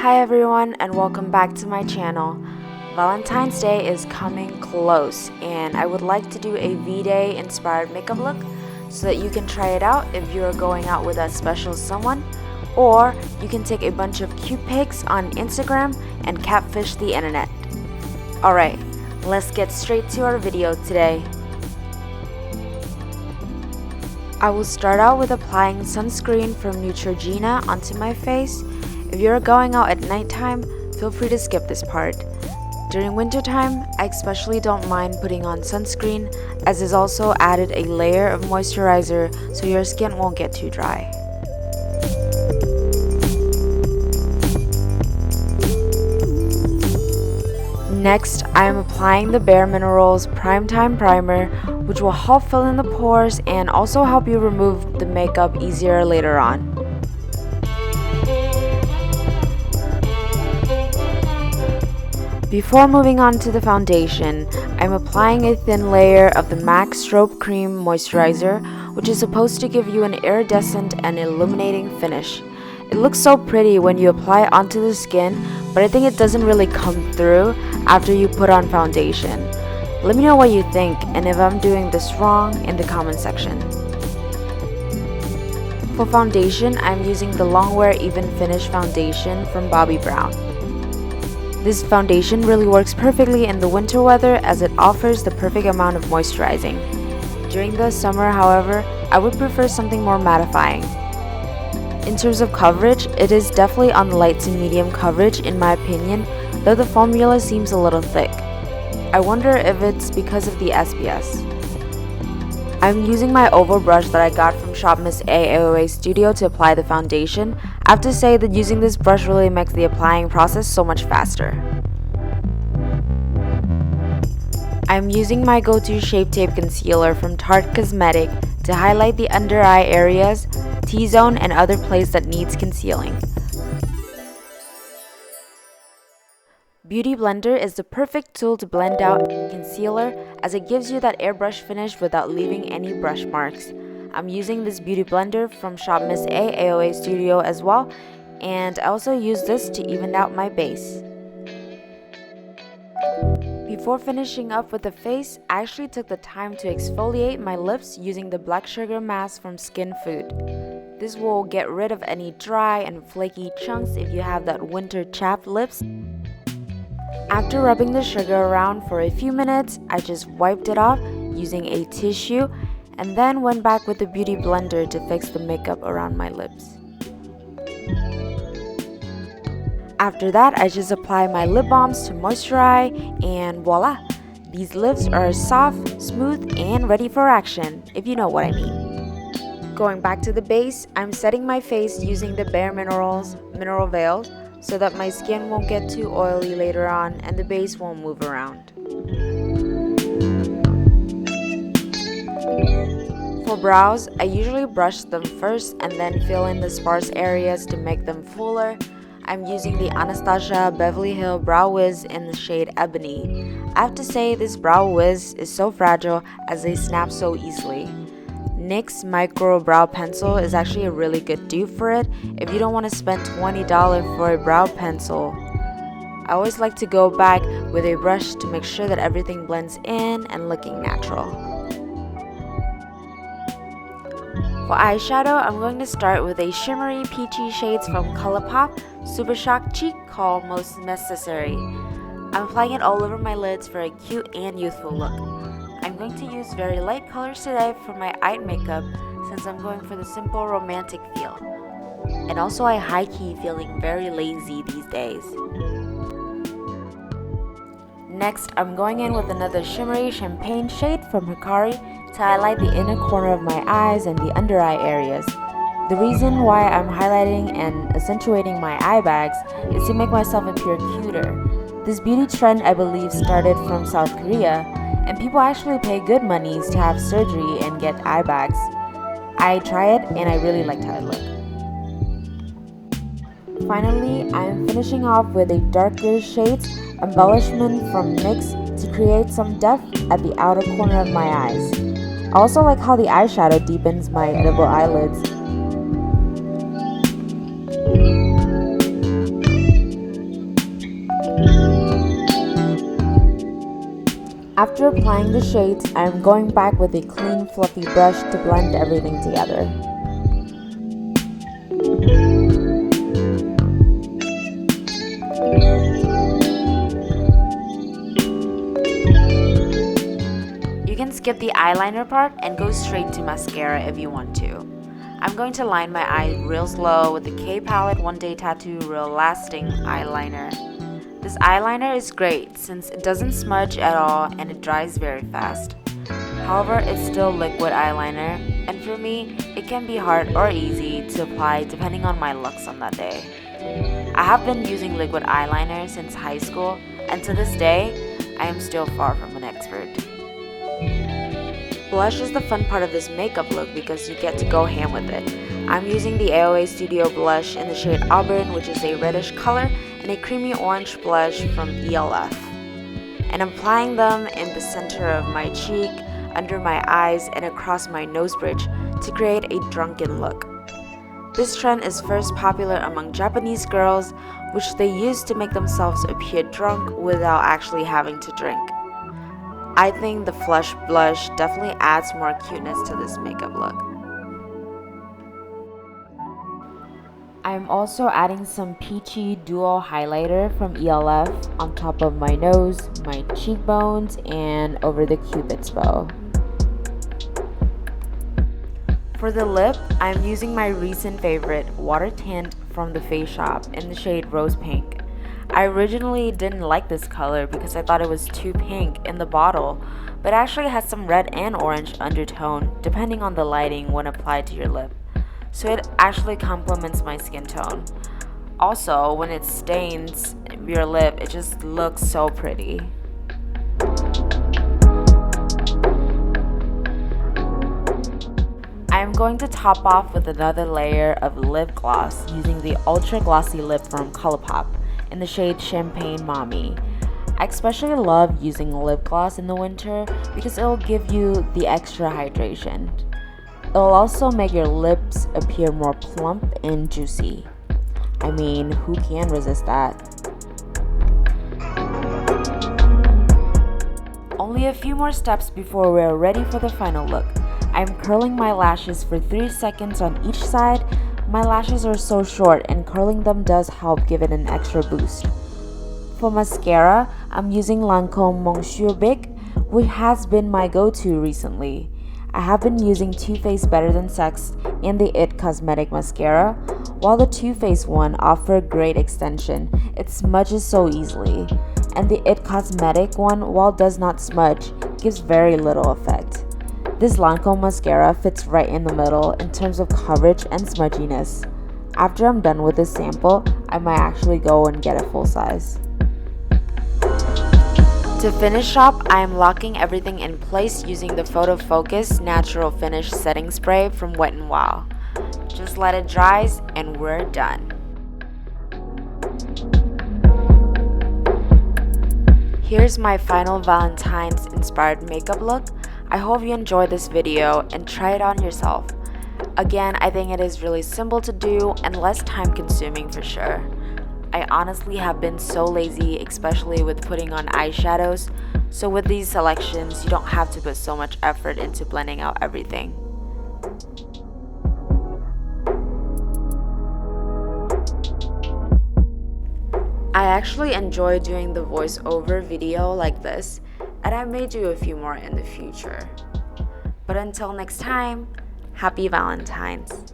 Hi everyone and welcome back to my channel. Valentine's Day is coming close and I would like to do a V-Day inspired makeup look so that you can try it out if you're going out with a special someone, or you can take a bunch of cute pics on Instagram and catfish the internet. Alright, let's get straight to our video today. I will start out with applying sunscreen from Neutrogena onto my face. If you're going out at nighttime, feel free to skip this part. During wintertime, I especially don't mind putting on sunscreen, as it's also added a layer of moisturizer so your skin won't get too dry. Next, I am applying the Bare Minerals Primetime Primer, which will help fill in the pores and also help you remove the makeup easier later on. Before moving on to the foundation, I'm applying a thin layer of the MAC Strobe Cream Moisturizer, which is supposed to give you an iridescent and illuminating finish. It looks so pretty when you apply it onto the skin, but I think it doesn't really come through after you put on foundation. Let me know what you think and if I'm doing this wrong in the comment section. For foundation, I'm using the Longwear Even Finish Foundation from Bobbi Brown. This foundation really works perfectly in the winter weather as it offers the perfect amount of moisturizing. During the summer, however, I would prefer something more mattifying. In terms of coverage, it is definitely on the light to medium coverage in my opinion, though the formula seems a little thick. I wonder if it's because of the SPS. I'm using my oval brush that I got from Shop Miss A AOA Studio to apply the foundation. I have to say that using this brush really makes the applying process so much faster. I'm using my go-to Shape Tape Concealer from Tarte Cosmetic to highlight the under eye areas, T-zone, and other places that needs concealing. Beauty Blender is the perfect tool to blend out concealer as it gives you that airbrush finish without leaving any brush marks. I'm using this Beauty Blender from Shop Miss A AOA Studio as well, and I also use this to even out my base. Before finishing up with the face, I actually took the time to exfoliate my lips using the Black Sugar Mask from Skin Food. This will get rid of any dry and flaky chunks if you have that winter chapped lips. After rubbing the sugar around for a few minutes, I just wiped it off using a tissue and then went back with the Beauty Blender to fix the makeup around my lips. After that, I just apply my lip balms to moisturize and voila! These lips are soft, smooth, and ready for action, if you know what I mean. Going back to the base, I'm setting my face using the Bare Minerals Mineral Veil so that my skin won't get too oily later on and the base won't move around. For brows, I usually brush them first and then fill in the sparse areas to make them fuller. I'm using the Anastasia Beverly Hills Brow Wiz in the shade Ebony. I have to say this brow wiz is so fragile as they snap so easily. NYX Micro Brow Pencil is actually a really good dupe for it if you don't want to spend $20 for a brow pencil. I always like to go back with a brush to make sure that everything blends in and looking natural. For eyeshadow, I'm going to start with a shimmery peachy shades from ColourPop Super Shock Cheek called Most Necessary. I'm applying it all over my lids for a cute and youthful look. I'm going to use very light colors today for my eye makeup since I'm going for the simple romantic feel. And also I high-key feeling very lazy these days. Next, I'm going in with another shimmery champagne shade from Hikari to highlight the inner corner of my eyes and the under eye areas. The reason why I'm highlighting and accentuating my eye bags is to make myself appear cuter. This beauty trend I believe started from South Korea, and people actually pay good monies to have surgery and get eye bags. I try it and I really liked how it looked. Finally, I am finishing off with a darker shades embellishment from NYX to create some depth at the outer corner of my eyes. I also like how the eyeshadow deepens my edible eyelids. After applying the shades, I am going back with a clean, fluffy brush to blend everything together. You can skip the eyeliner part and go straight to mascara if you want to. I'm going to line my eyes real slow with the K Palette One Day Tattoo Real Lasting Eyeliner. This eyeliner is great since it doesn't smudge at all and it dries very fast. However, it's still liquid eyeliner, and for me, it can be hard or easy to apply depending on my looks on that day. I have been using liquid eyeliner since high school, and to this day, I am still far from an expert. Blush is the fun part of this makeup look because you get to go ham with it. I'm using the AOA Studio blush in the shade Auburn, which is a reddish color, and a creamy orange blush from ELF. And I'm applying them in the center of my cheek, under my eyes, and across my nose bridge to create a drunken look. This trend is first popular among Japanese girls, which they use to make themselves appear drunk without actually having to drink. I think the flush blush definitely adds more cuteness to this makeup look. I'm also adding some peachy duo highlighter from ELF on top of my nose, my cheekbones, and over the cupid's bow. For the lip, I'm using my recent favorite water tint from the Face Shop in the shade Rose Pink. I originally didn't like this color because I thought it was too pink in the bottle, but it actually has some red and orange undertone depending on the lighting when applied to your lip. So it actually complements my skin tone. Also, when it stains your lip, it just looks so pretty. I am going to top off with another layer of lip gloss using the Ultra Glossy Lip from Colourpop in the shade Champagne Mommy. I especially love using lip gloss in the winter because it will give you the extra hydration. It will also make your lips appear more plump and juicy. I mean, who can resist that? Only a few more steps before we're ready for the final look. I'm curling my lashes for 3 seconds on each side. My lashes are so short and curling them does help give it an extra boost. For mascara, I'm using Lancome Monsieur Bic, which has been my go-to recently. I have been using Too Faced Better Than Sex and the IT Cosmetic Mascara. While the Too Faced one offers great extension, it smudges so easily. And the IT Cosmetic one, while does not smudge, gives very little effect. This Lancome mascara fits right in the middle in terms of coverage and smudginess. After I'm done with this sample, I might actually go and get a full size. To finish up, I am locking everything in place using the Photo Focus Natural Finish Setting Spray from Wet n Wild. Just let it dry and we're done. Here's my final Valentine's inspired makeup look. I hope you enjoyed this video and try it on yourself. Again, I think it is really simple to do and less time consuming for sure. I honestly have been so lazy, especially with putting on eyeshadows, so with these selections, you don't have to put so much effort into blending out everything. I actually enjoy doing the voiceover video like this, and I may do a few more in the future. But until next time, happy Valentine's!